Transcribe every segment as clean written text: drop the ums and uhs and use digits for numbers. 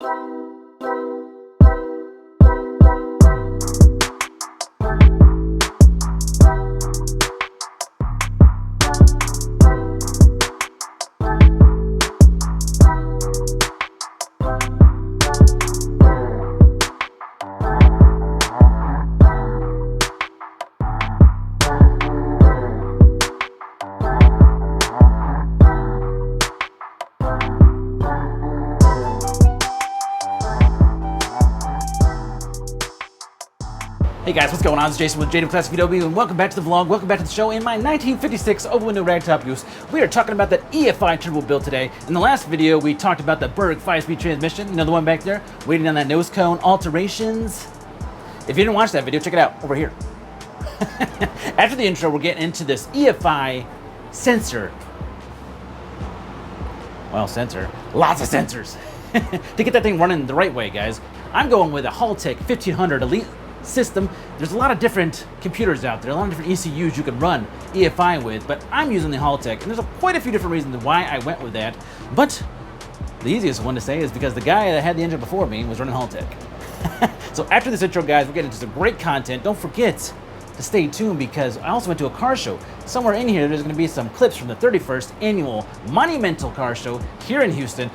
Hey guys, what's going on? It's Jason with JWClassicVW, and welcome back to the vlog. Welcome back to the show. In my 1956 over-window ragtop Goose, we are talking about that EFI Turbo build today. In the last video, we talked about the Berg 5-speed transmission. You know, the one back there, waiting on that nose cone alterations. If you didn't watch that video, check it out over here. After the intro, we're getting into this EFI sensor. Well, sensor. Lots of sensors. To get that thing running the right way, guys, I'm going with a HALTECH 1500 Elite system. There's a lot of different computers out there, a lot of different ECUs you can run EFI with, but I'm using the HALTECH, and there's quite a few different reasons why I went with that. But the easiest one to say is because the guy that had the engine before me was running HALTECH. So after this intro, guys, we're getting into some great content. Don't forget to stay tuned, because I also went to a car show. Somewhere in here, there's going to be some clips from the 31st annual Monumental Car Show here in Houston.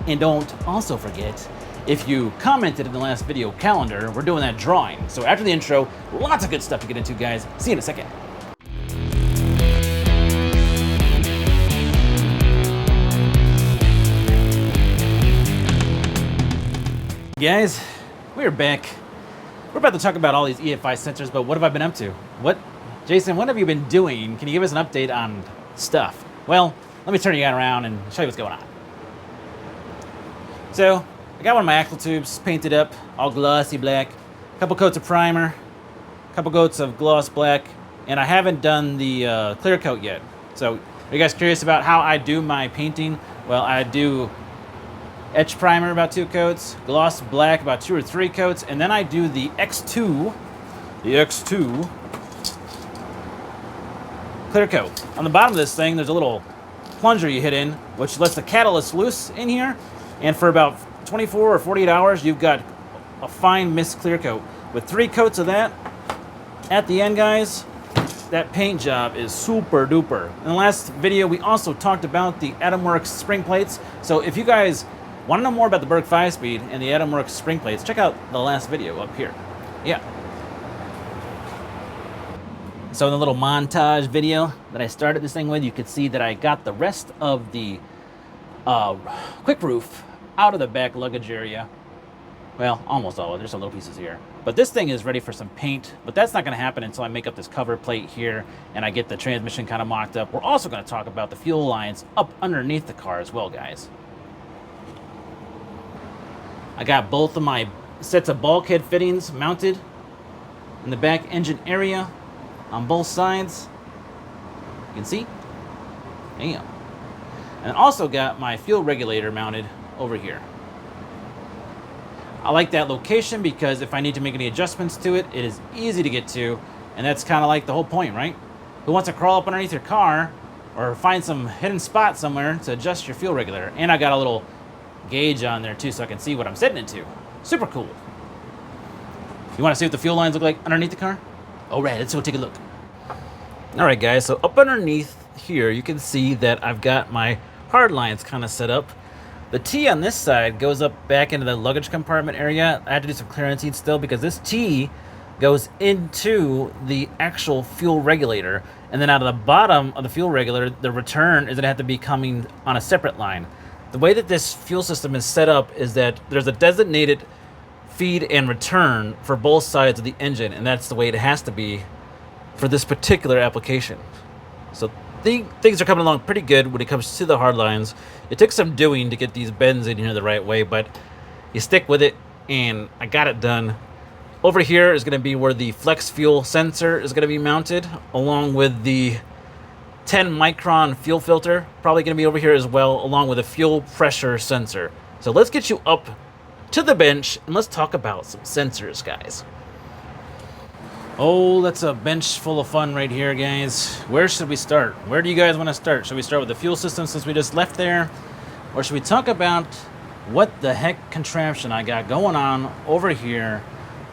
And don't also forget, if you commented in the last video calendar, we're doing that drawing. So after the intro, lots of good stuff to get into, guys. See you in a second. Guys, we're back. We're about to talk about all these EFI sensors, but what have I been up to? Jason, what have you been doing? Can you give us an update on stuff? Well, let me turn you around and show you what's going on. So, I got one of my axle tubes painted up, all glossy black, a couple coats of primer, a couple coats of gloss black, and I haven't done the clear coat yet. So, are you guys curious about how I do my painting? Well, I do etch primer about 2 coats, gloss black about 2 or 3 coats, and then I do the X2 clear coat. On the bottom of this thing, there's a little plunger you hit in, which lets the catalyst loose in here, and for about 24 or 48 hours, you've got a fine mist clear coat. With 3 coats of that, at the end, guys, that paint job is super duper. In the last video, we also talked about the Atomworks spring plates. So if you guys want to know more about the Berg 5-speed and the Atomworks spring plates, check out the last video up here. Yeah. So in the little montage video that I started this thing with, you could see that I got the rest of the quick roof out of the back luggage area. Well, almost all of it. There's some little pieces here. But this thing is ready for some paint, but that's not going to happen until I make up this cover plate here and I get the transmission kind of mocked up. We're also going to talk about the fuel lines up underneath the car as well, guys. I got both of my sets of bulkhead fittings mounted in the back engine area on both sides. You can see. Damn. And also got my fuel regulator mounted over here. I like that location because if I need to make any adjustments to it, it is easy to get to, and that's kind of like the whole point, right? Who wants to crawl up underneath your car or find some hidden spot somewhere to adjust your fuel regulator? And I got a little gauge on there too, so I can see what I'm setting it to. Super cool. You want to see what the fuel lines look like underneath the car? All right, let's go take a look. All right, guys, so up underneath here, you can see that I've got my hard lines kind of set up. The T on this side goes up back into the luggage compartment area. I had to do some clearancing still because this T goes into the actual fuel regulator. And then out of the bottom of the fuel regulator, the return is going to have to be coming on a separate line. The way that this fuel system is set up is that there's a designated feed and return for both sides of the engine, and that's the way it has to be for this particular application. So things are coming along pretty good when it comes to the hard lines. It took some doing to get these bends in here the right way, but you stick with it, and I got it done. Over here is going to be where the flex fuel sensor is going to be mounted, along with the 10 micron fuel filter, probably going to be over here as well, along with a fuel pressure sensor. So let's get you up to the bench, and let's talk about some sensors, guys. Oh, that's a bench full of fun right here, guys. Where should we start? Where do you guys want to start? Should we start with the fuel system since we just left there? Or should we talk about what the heck contraption I got going on over here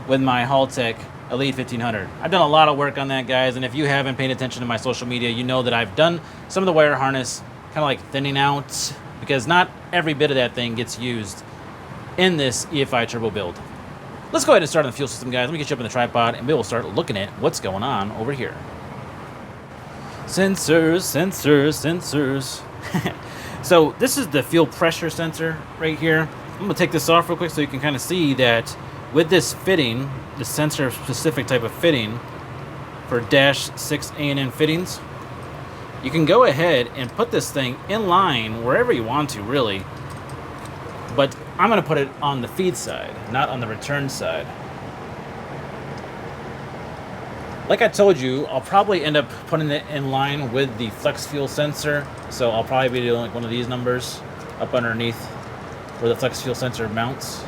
with my HALTECH Elite 1500. I've done a lot of work on that, guys, and if you haven't paid attention to my social media, you know that I've done some of the wire harness kind of like thinning out, because not every bit of that thing gets used in this EFI Turbo build. Let's go ahead and start on the fuel system, guys. Let me get you up in the tripod, and we will start looking at what's going on over here. Sensors, sensors, sensors. So this is the fuel pressure sensor right here. I'm going to take this off real quick so you can kind of see that with this fitting, the sensor-specific type of fitting for Dash 6 A&N fittings, you can go ahead and put this thing in line wherever you want to, really. But I'm going to put it on the feed side, not on the return side. Like I told you, I'll probably end up putting it in line with the flex fuel sensor. So I'll probably be doing like one of these numbers up underneath where the flex fuel sensor mounts,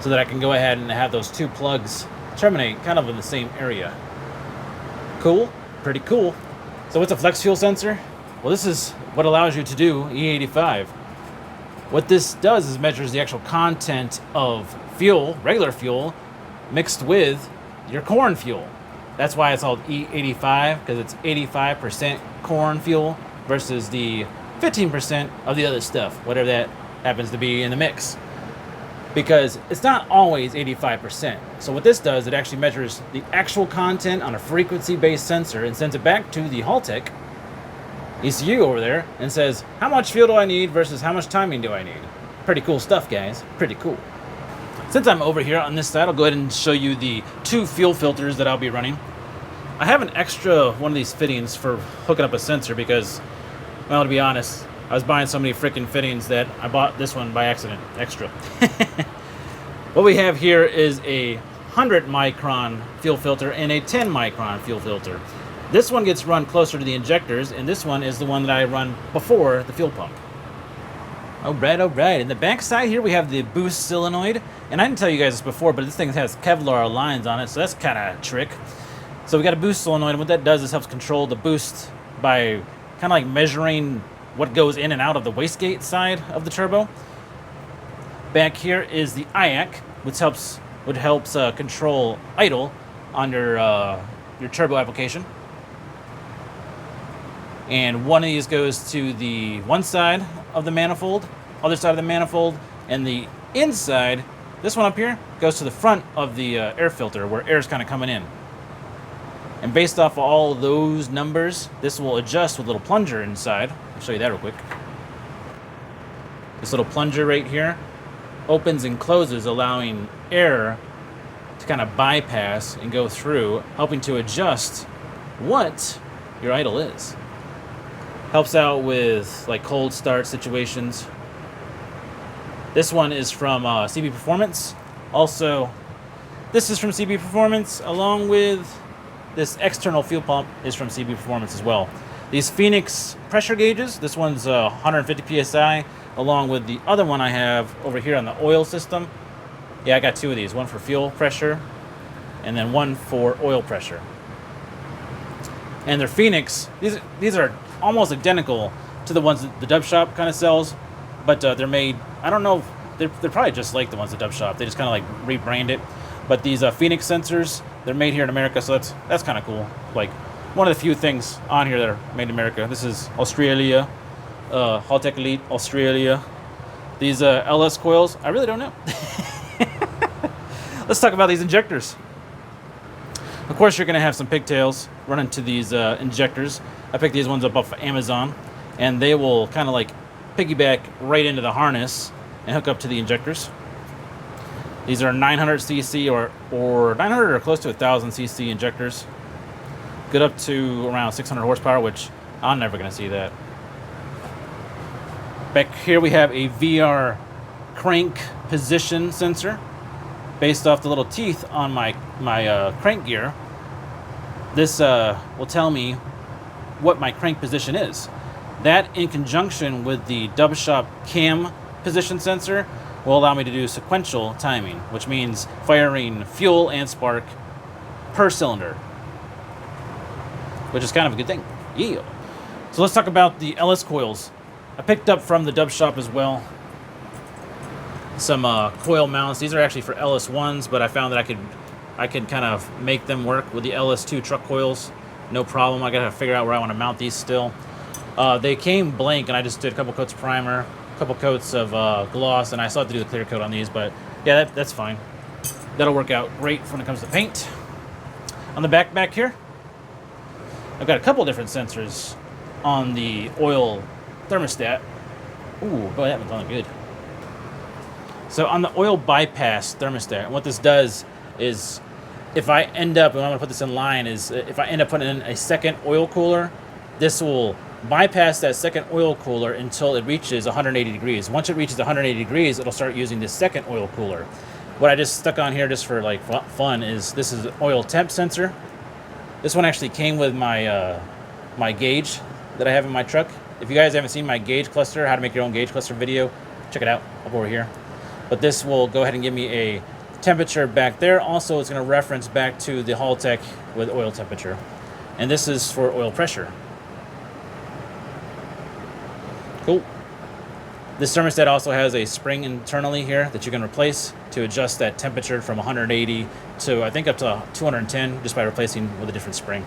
so that I can go ahead and have those two plugs terminate kind of in the same area. Cool? Pretty cool. So what's a flex fuel sensor? Well, this is what allows you to do E85. What this does is measures the actual content of fuel, regular fuel, mixed with your corn fuel. That's why it's called E85, because it's 85% corn fuel versus the 15% of the other stuff, whatever that happens to be in the mix. Because it's not always 85%. So what this does, it actually measures the actual content on a frequency-based sensor and sends it back to the HALTECH ECU over there and says, how much fuel do I need versus how much timing do I need? Pretty cool stuff, guys. Pretty cool. Since I'm over here on this side, I'll go ahead and show you the two fuel filters that I'll be running. I have an extra one of these fittings for hooking up a sensor because, well, to be honest, I was buying so many freaking fittings that I bought this one by accident, extra. What we have here is a 100 micron fuel filter and a 10 micron fuel filter. This one gets run closer to the injectors, and this one is the one that I run before the fuel pump. All right, all right. In the back side here, we have the Boost solenoid. And I didn't tell you guys this before, but this thing has Kevlar lines on it, so that's kind of a trick. So we got a Boost solenoid, and what that does is helps control the boost by kind of like measuring what goes in and out of the wastegate side of the turbo. Back here is the IAC, which helps control idle on your turbo application. And one of these goes to the one side of the manifold, other side of the manifold, and the inside, this one up here, goes to the front of the air filter where air is kind of coming in. And based off of all those numbers, this will adjust with a little plunger inside. I'll show you that real quick. This little plunger right here opens and closes, allowing air to kind of bypass and go through, helping to adjust what your idle is. Helps out with like cold start situations. This one is from CB Performance. Also, this is from CB Performance, along with this external fuel pump is from CB Performance as well. These Phoenix pressure gauges, this one's 150 PSI, along with the other one I have over here on the oil system. Yeah, I got two of these, one for fuel pressure and then one for oil pressure. And they're Phoenix. These are almost identical to the ones that the Dub Shop kind of sells, but they're made, I don't know, they're probably just like the ones at Dub Shop. They just kind of like rebrand it. But these Phoenix sensors, they're made here in America, so that's kind of cool. Like one of the few things on here that are made in America. This is Australia, HALTECH Elite, Australia. These LS coils, I really don't know. Let's talk about these injectors. Of course, you're going to have some pigtails running to these injectors. I picked these ones up off of Amazon, and they will kind of like piggyback right into the harness and hook up to the injectors. These are 900cc or 900 or close to 1,000cc injectors. Good up to around 600 horsepower, which I'm never going to see that. Back here we have a VR crank position sensor based off the little teeth on my crank gear. This will tell me what my crank position is. That, in conjunction with the Dub Shop cam position sensor, will allow me to do sequential timing, which means firing fuel and spark per cylinder, which is kind of a good thing. Yeah. So let's talk about the LS coils. I picked up from the Dub Shop as well. some coil mounts. These are actually for LS1s, but I found that I could kind of make them work with the LS2 truck coils. No problem. I gotta figure out where I want to mount these still. They came blank, and I just did a couple coats of primer, a couple coats of gloss, and I still have to do the clear coat on these, but yeah, that's fine. That'll work out great when it comes to paint. On the back here, I've got a couple different sensors on the oil thermostat. Ooh, boy, that one's on good. So on the oil bypass thermostat, what this does is, if I end up, and I'm going to put this in line, is if I end up putting in a second oil cooler, this will bypass that second oil cooler until it reaches 180 degrees. Once it reaches 180 degrees, it'll start using this second oil cooler. What I just stuck on here just for like fun is this is an oil temp sensor. This one actually came with my my gauge that I have in my truck. If you guys haven't seen my gauge cluster, how to make your own gauge cluster video, check it out up over here. But this will go ahead and give me a temperature back there. Also, it's going to reference back to the HALTECH with oil temperature. And this is for oil pressure. Cool. This thermostat also has a spring internally here that you can replace to adjust that temperature from 180 to I think up to 210 just by replacing with a different spring.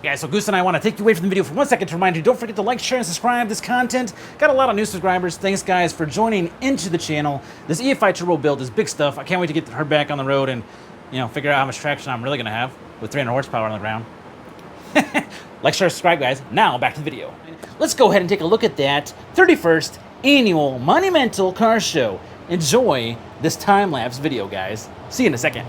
Guys, so Goose and I want to take you away from the video for 1 second to remind you, don't forget to like, share, and subscribe this content. Got a lot of new subscribers. Thanks, guys, for joining into the channel. This EFI Turbo build is big stuff. I can't wait to get her back on the road and, you know, figure out how much traction I'm really going to have with 300 horsepower on the ground. Like, share, subscribe, guys. Now, back to the video. Let's go ahead and take a look at that 31st annual monumental car show. Enjoy this time-lapse video, guys. See you in a second.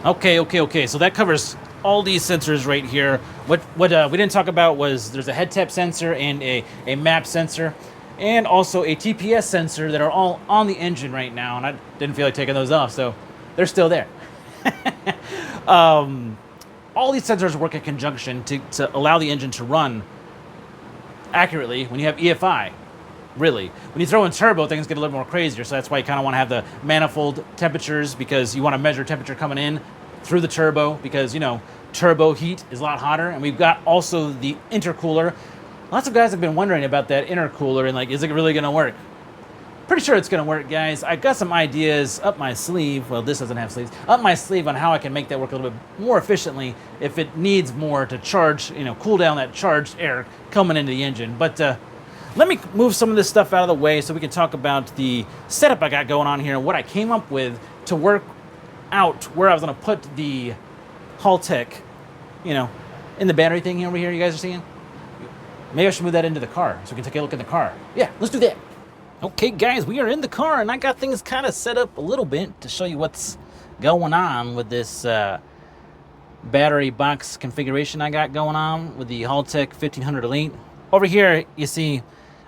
Okay. So that covers all these sensors right here. What we didn't talk about was there's a head tap sensor and a map sensor, and also a TPS sensor that are all on the engine right now. And I didn't feel like taking those off, so they're still there. All these sensors work in conjunction to allow the engine to run accurately when you have EFI. really. When you throw in turbo, things get a little more crazier, so that's why you kind of want to have the manifold temperatures, because you want to measure temperature coming in through the turbo, because, you know, turbo heat is a lot hotter. And we've got also the intercooler. Lots of guys have been wondering about that intercooler and like, is it really going to work? Pretty sure it's going to work, guys. I got some ideas up my sleeve. Well, this doesn't have sleeves. Up my sleeve on how I can make that work a little bit more efficiently if it needs more to charge, you know, cool down that charged air coming into the engine. But let me move some of this stuff out of the way so we can talk about the setup I got going on here and what I came up with to work out where I was going to put the HALTECH, you know, in the battery thing over here you guys are seeing. Maybe I should move that into the car so we can take a look in the car. Yeah, let's do that. Okay, guys, we are in the car, and I got things kind of set up a little bit to show you what's going on with this battery box configuration I got going on with the HALTECH 1500 Elite. Over here, you see,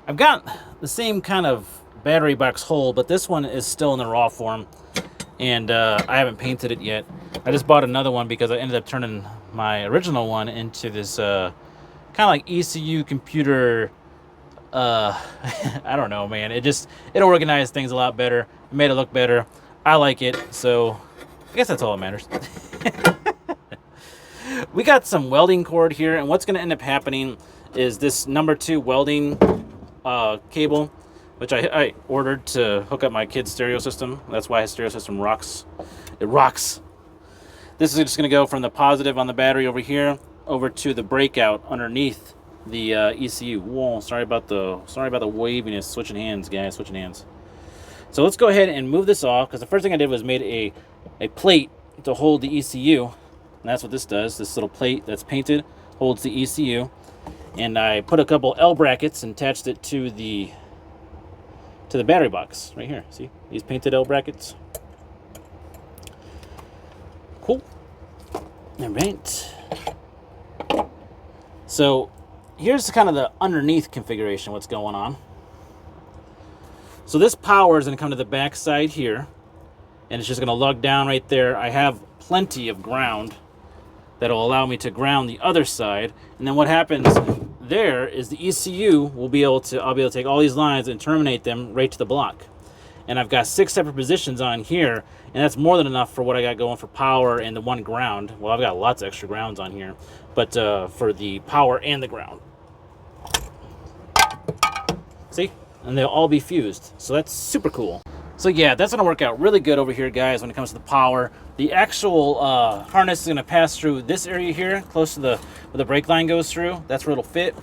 I've got the same kind of battery box hole, but this one is still in the raw form, and I haven't painted it yet. I just bought another one because I ended up turning my original one into this kind of like ECU computer. I don't know, man. It organized things a lot better. It made it look better. I like it, so I guess that's all that matters. We got some welding cord here, and what's going to end up happening is this number 2 welding cable, which I ordered to hook up my kid's stereo system. That's why his stereo system rocks. It rocks. This is just going to go from the positive on the battery over here over to the breakout underneath the ECU. Whoa, sorry about the waviness. Switching hands, guys. Switching hands. So let's go ahead and move this off, because the first thing I did was made a plate to hold the ECU, and that's what this does. This little plate that's painted holds the ECU, and I put a couple L brackets and attached it to the battery box right here. See these painted L brackets? Cool. All right. So here's kind of the underneath configuration, what's going on. So this power is going to come to the back side here, and it's just going to lug down right there. I have plenty of ground that'll allow me to ground the other side, and then what happens there is the ECU I'll be able to take all these lines and terminate them right to the block. And I've got 6 separate positions on here, and that's more than enough for what I got going for power and the one ground. Well, I've got lots of extra grounds on here, but for the power and the ground. See? And they'll all be fused. So that's super cool. So yeah, that's going to work out really good over here, guys, when it comes to the power. The actual harness is going to pass through this area here, close to where the brake line goes through. That's where it'll fit.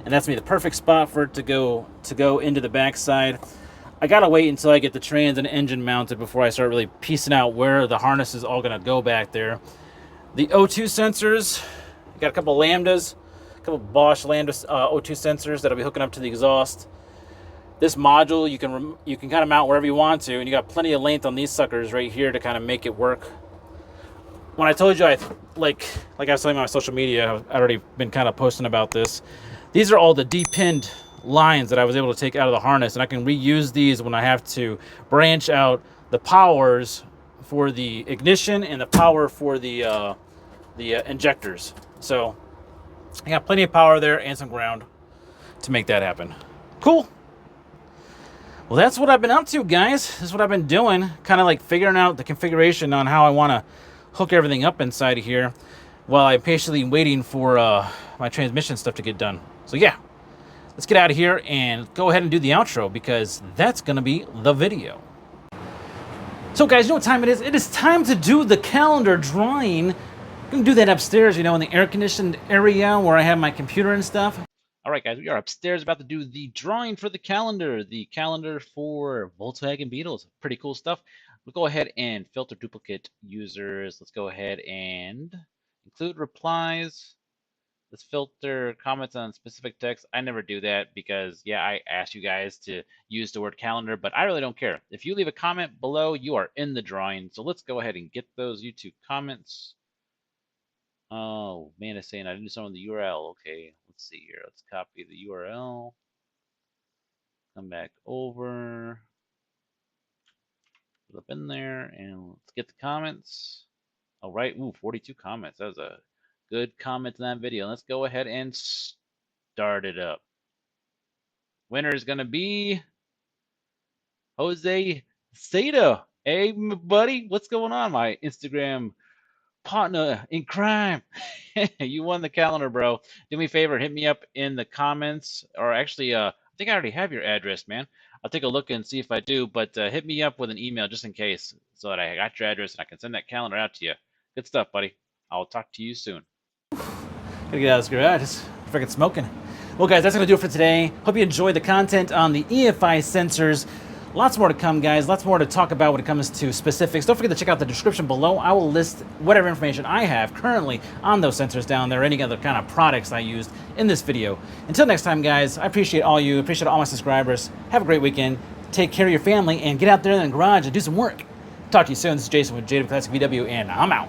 And that's going to be the perfect spot for it to go into the backside. I got to wait until I get the trans and engine mounted before I start really piecing out where the harness is all going to go back there. The O2 sensors, got a couple Lambdas, a couple Bosch Lambda O2 sensors that'll be hooking up to the exhaust. This module you can kind of mount wherever you want to, and you got plenty of length on these suckers right here to kind of make it work. When I told you like I was telling my social media, I've already been kind of posting about this. These are all the depinned lines that I was able to take out of the harness, and I can reuse these when I have to branch out the powers for the ignition and the power for the injectors. So I got plenty of power there and some ground to make that happen. Cool. Well, that's what I've been up to, guys. This is what I've been doing, kind of like figuring out the configuration on how I want to hook everything up inside of here while I'm patiently waiting for my transmission stuff to get done. So yeah, let's get out of here and go ahead and do the outro, because that's going to be the video. So guys, you know what time it is? It is time to do the calendar drawing. I'm going to do that upstairs, you know, in the air-conditioned area where I have my computer and stuff. All right, guys, we are upstairs about to do the drawing for the calendar for Volkswagen Beetles. Pretty cool stuff. We'll go ahead and filter duplicate users. Let's go ahead and include replies. Let's filter comments on specific text. I never do that because, yeah, I asked you guys to use the word calendar, but I really don't care. If you leave a comment below, you are in the drawing. So let's go ahead and get those YouTube comments. Oh, man is saying I didn't do something with the URL. Okay, let's see here. Let's copy the URL. Come back over. Put it up in there, and let's get the comments. All right, ooh, 42 comments. That was a good comment in that video. Let's go ahead and start it up. Winner is going to be Jose Seda. Hey, buddy, what's going on? My Instagram partner in crime. You won the calendar, bro. Do me a favor, hit me up in the comments, or actually, I think I already have your address, man. I'll take a look and see if I do, but hit me up with an email just in case, so that I got your address and I can send that calendar out to you. Good stuff, buddy. I'll talk to you soon. Gotta get out of this garage. It's freaking smoking. Well, guys, that's gonna do it for today. Hope you enjoyed the content on the EFI sensors. Lots more to come, guys. Lots more to talk about when it comes to specifics. Don't forget to check out the description below. I will list whatever information I have currently on those sensors down there, any other kind of products I used in this video. Until next time, guys, I appreciate all you, appreciate all my subscribers. Have a great weekend. Take care of your family and get out there in the garage and do some work. Talk to you soon. This is Jason with JWClassicVW, and I'm out.